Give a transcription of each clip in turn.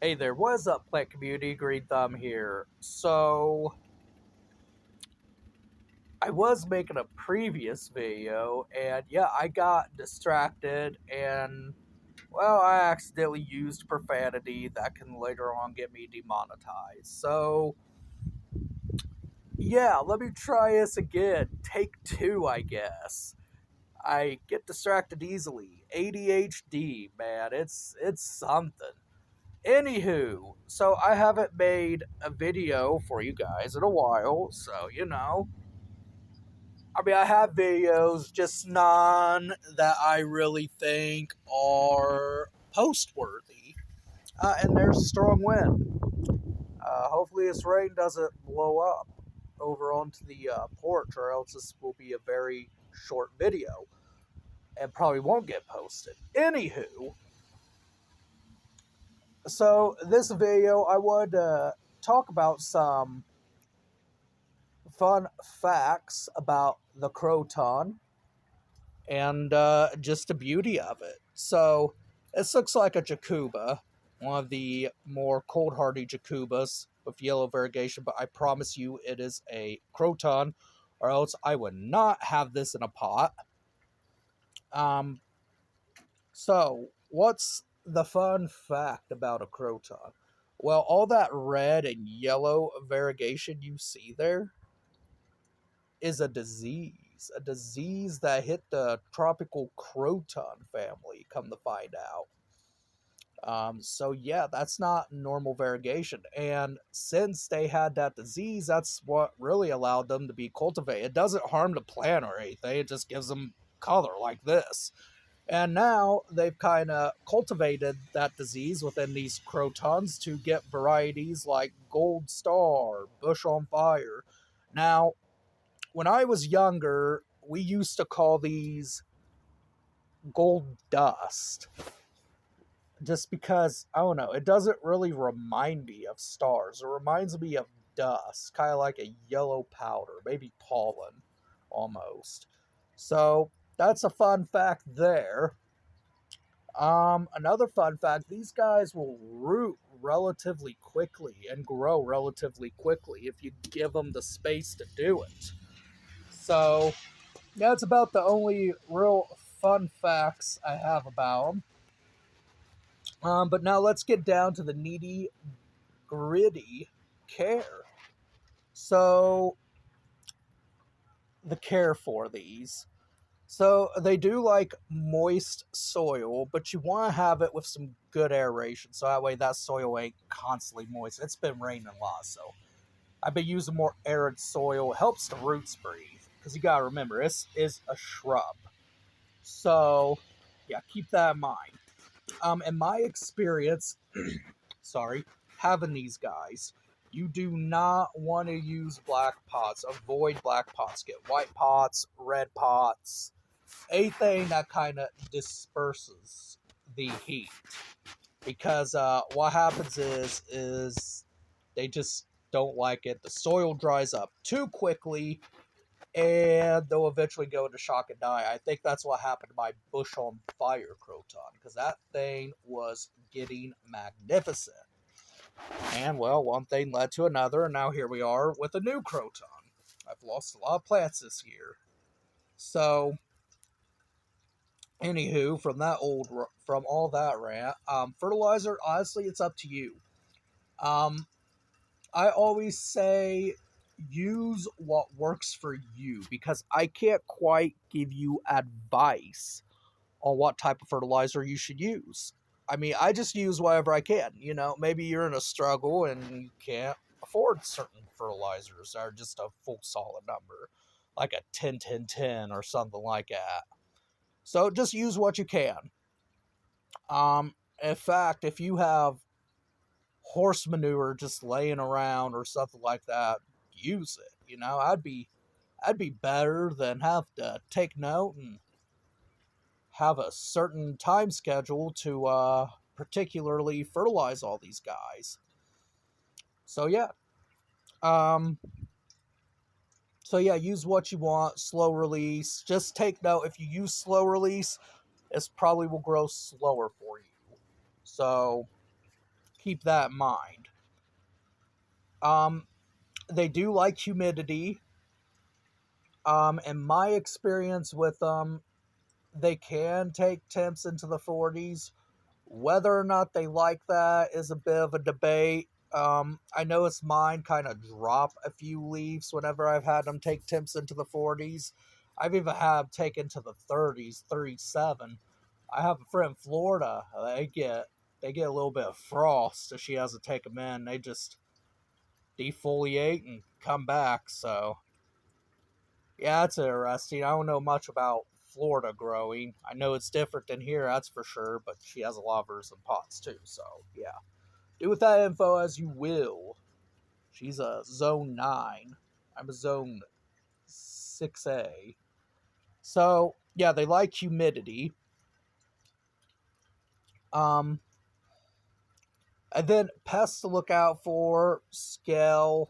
Hey there, what's up, plant community? Green Thumb here. So, I was making a previous video, and yeah, I got distracted, and well, I accidentally used profanity that can later on get me demonetized. So, yeah, let me try this again. Take two, I guess. I get distracted easily. ADHD, man, it's something. Anywho, so I haven't made a video for you guys in a while, so I mean, I have videos, just none that I really think are post worthy. And there's a strong wind. Hopefully, this rain doesn't blow up over onto the porch, or else this will be a very short video and probably won't get posted. Anywho, so this video, I would talk about some fun facts about the croton and just the beauty of it. So, this looks like a jacuba, one of the more cold hardy jacubas with yellow variegation, but I promise you it is a croton, or else I would not have this in a pot. Um, so, what's the fun fact about a croton? Well, all that red and yellow variegation you see there is a disease that hit the tropical croton family, come to find out. So yeah, that's not normal variegation. And since they had that disease, that's what really allowed them to be cultivated. It doesn't harm the plant or anything, it just gives them color like this. And now they've kind of cultivated that disease within these crotons to get varieties like Gold Star, Bush on Fire. Now, when I was younger, we used to call these gold dust. Just because, I don't know, it doesn't really remind me of stars. It reminds me of dust, kind of like a yellow powder, maybe pollen almost. So that's a fun fact there. Another fun fact, these guys will root relatively quickly and grow relatively quickly if you give them the space to do it. So that's about the only real fun facts I have about them. But now let's get down to the nitty gritty care. So, the care for these. So, they do like moist soil, but you want to have it with some good aeration. So, that way that soil ain't constantly moist. It's been raining a lot, so I've been using more arid soil. It helps the roots breathe. Because you gotta remember, this is a shrub. So, yeah, keep that in mind. In my experience, sorry, having these guys, you do not want to use black pots. Avoid black pots. Get white pots, red pots, anything that kind of disperses the heat. Because what happens is they just don't like it. The soil dries up too quickly, and they'll eventually go into shock and die. I think that's what happened to my bush on fire croton, because that thing was getting magnificent. And well, one thing led to another, and now here we are with a new croton. I've lost a lot of plants this year. So, anywho, from all that rant, fertilizer, honestly, it's up to you. Um, I always say use what works for you, because I can't quite give you advice on what type of fertilizer you should use. I mean, I just use whatever I can. Maybe you're in a struggle and you can't afford certain fertilizers that are just a full solid number, like a 10 10 10 or something like that. So just use what you can. In fact, if you have horse manure just laying around or something like that, use it. I'd be better than have to take note and have a certain time schedule to particularly fertilize all these guys. So yeah. Um use what you want, slow release. Just take note, if you use slow release, this probably will grow slower for you. So keep that in mind. Um, they do like humidity. In my experience with them, they can take temps into the 40s. Whether or not they like that is a bit of a debate. I noticed mine kind of drop a few leaves whenever I've had them take temps into the 40s. I've even had them take into the 30s, 37. I have a friend in Florida. They get a little bit of frost if she has to take them in. They just defoliate and come back. So yeah, it's interesting. I don't know much about Florida growing. I know it's different than here, that's for sure, but she has a lot of hers in pots too, so yeah. Do with that info as you will. She's a zone 9. I'm a zone 6A. So, yeah, they like humidity. Um, and then pests to look out for, scale.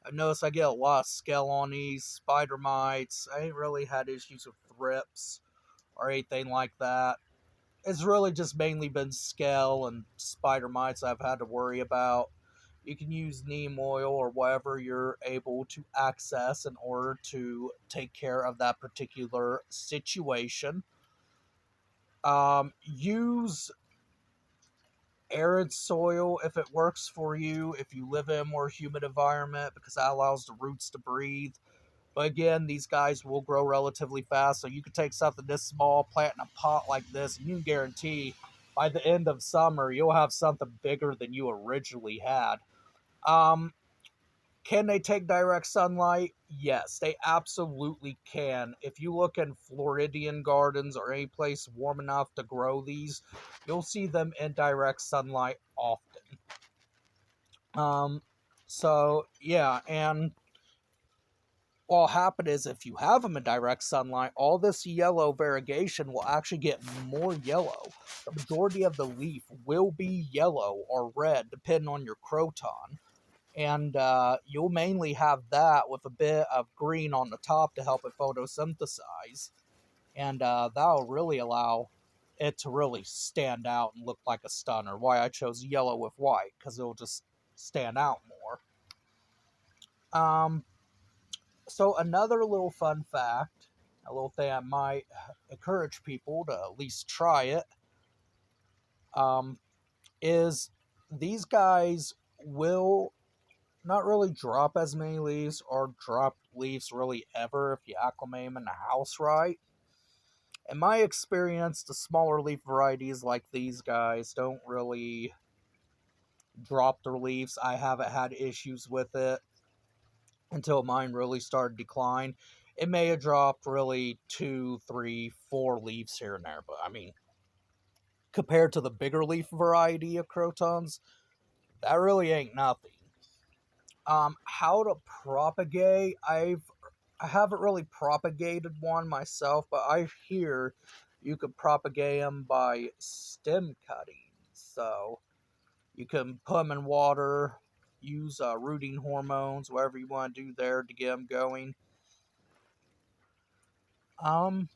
I noticed I get a lot of scale on these, spider mites. I ain't really had issues with thrips or anything like that. It's really just mainly been scale and spider mites I've had to worry about. You can use neem oil or whatever you're able to access in order to take care of that particular situation. Use arid soil if it works for you, if you live in a more humid environment, because that allows the roots to breathe. But again, these guys will grow relatively fast, so you could take something this small, plant in a pot like this, and you can guarantee by the end of summer you'll have something bigger than you originally had. Um, can they take direct sunlight? Yes, they absolutely can. If you look in Floridian gardens or any place warm enough to grow these, you'll see them in direct sunlight often. Um, so yeah, and what'll happen is if you have them in direct sunlight, all this yellow variegation will actually get more yellow. The majority of the leaf will be yellow or red, depending on your croton. And you'll mainly have that with a bit of green on the top to help it photosynthesize. And that'll really allow it to really stand out and look like a stunner. Why I chose yellow with white, because it'll just stand out more. Um, so another little fun fact, a little thing I might encourage people to at least try it, um, is these guys will not really drop as many leaves or drop leaves really ever if you acclimate them in the house right. In my experience, the smaller leaf varieties like these guys don't really drop their leaves. I haven't had issues with it until mine really started to decline. It may have dropped really 2, 3, 4 leaves here and there, but I mean, compared to the bigger leaf variety of crotons, that really ain't nothing. How to propagate? I haven't really propagated one myself, but I hear you could propagate them by stem cutting. So you can put them in water, use rooting hormones, whatever you want to do there to get them going. Um,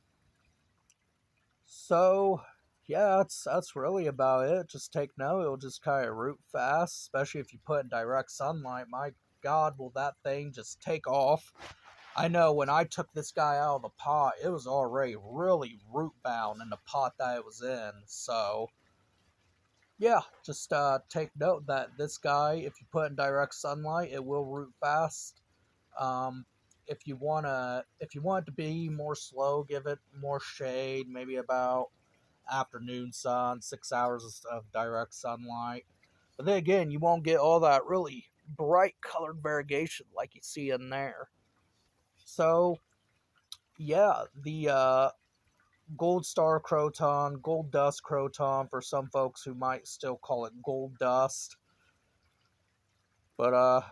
so yeah, that's really about it. Just take note; it'll just kind of root fast, especially if you put in direct sunlight. My God, will that thing just take off? I know when I took this guy out of the pot, it was already really root bound in the pot that it was in. So yeah, just take note that this guy, if you put in direct sunlight, it will root fast. Um, if you want it to be more slow, give it more shade, maybe about afternoon sun, 6 hours of direct sunlight. But then again, you won't get all that really bright colored variegation like you see in there. So yeah, the gold star croton, gold dust croton for some folks who might still call it gold dust. But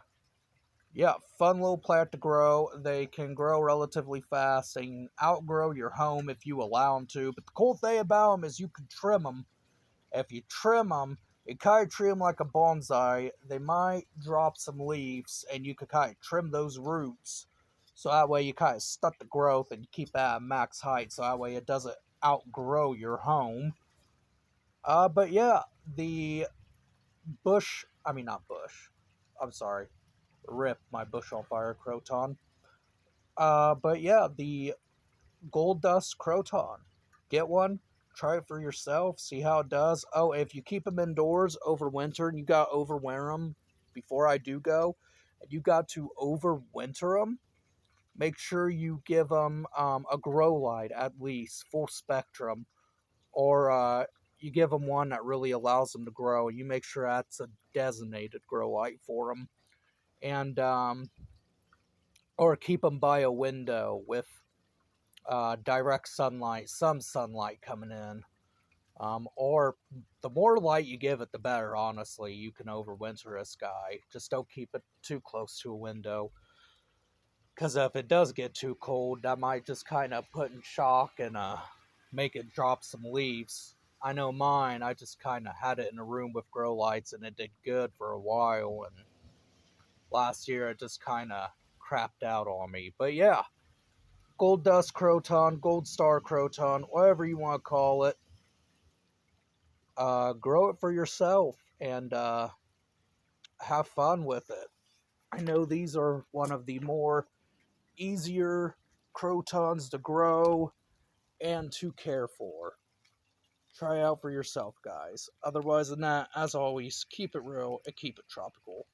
yeah, fun little plant to grow. They can grow relatively fast. They can outgrow your home if you allow them to. But the cool thing about them is you can trim them. If you trim them, you kind of treat them like a bonsai. They might drop some leaves, and you could kind of trim those roots. So that way you kind of stunt the growth and keep that at max height. So that way it doesn't outgrow your home. But yeah, the not bush. I'm sorry. Rip my bush on fire croton. But yeah, the gold dust croton. Get one, try it for yourself, see how it does. Oh, if you keep them indoors over winter and you got to overwinter them before I do go, and you got to overwinter them, make sure you give them a grow light at least, full spectrum, or you give them one that really allows them to grow. You make sure that's a designated grow light for them, and or keep them by a window with direct sunlight, some sunlight coming in. Or the more light you give it, the better. Honestly, you can overwinter this guy. Just don't keep it too close to a window, because if it does get too cold, that might just kind of put in shock and make it drop some leaves. I know mine. I just kind of had it in a room with grow lights, and it did good for a while. And last year, it just kind of crapped out on me. But yeah, gold dust croton, gold star croton, whatever you want to call it. Grow it for yourself and have fun with it. I know these are one of the more easier crotons to grow and to care for. Try out for yourself, guys. Otherwise than that, as always, keep it real and keep it tropical.